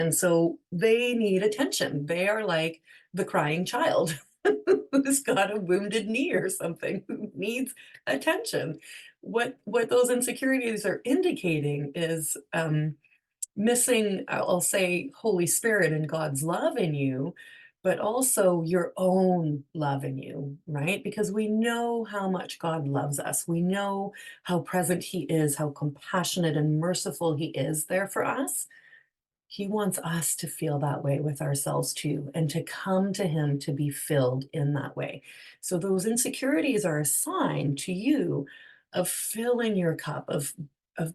And so they need attention. They are like the crying child who's got a wounded knee or something, who needs attention. What those insecurities are indicating is, missing, I'll say, Holy Spirit and God's love in you, but also your own love in you, right? Because we know how much God loves us. We know how present He is, how compassionate and merciful He is there for us. He wants us to feel that way with ourselves too, and to come to Him to be filled in that way. So, those insecurities are a sign to you of filling your cup, of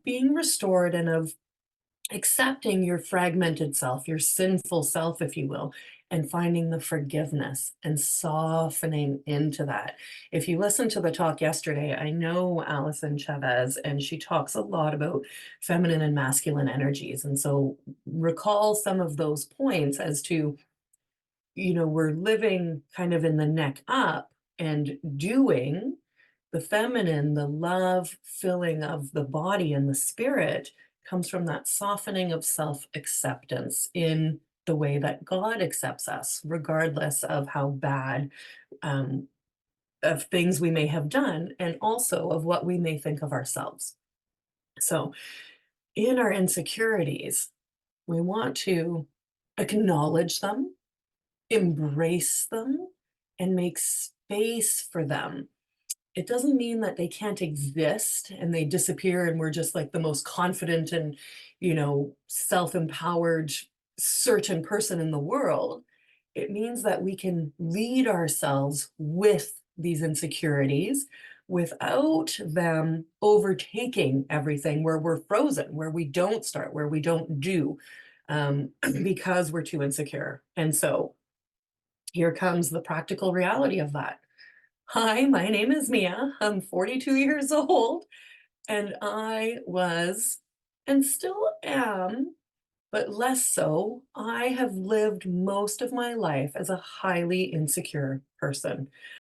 being restored, and of accepting your fragmented self, your sinful self, if you will, and finding the forgiveness and softening into that. If you listened to the talk yesterday, I know Alison Chavez, and she talks a lot about feminine and masculine energies. And so recall some of those points as to, we're living kind of in the neck up and doing the feminine, the love filling of the body and the spirit comes from that softening of self acceptance in the way that God accepts us, regardless of how bad, um, of things we may have done, and also of what we may think of ourselves. So, in our insecurities, we want to acknowledge them, embrace them, and make space for them. It doesn't mean that they can't exist and they disappear and we're just like the most confident and, self-empowered certain person in the world. It means that we can lead ourselves with these insecurities without them overtaking everything, where we're frozen, where we don't start, where we don't do, because we're too insecure. And so here comes the practical reality of that. Hi, my name is Mia. I'm 42 years old, and I was, and still am, but less so. I have lived most of my life as a highly insecure person.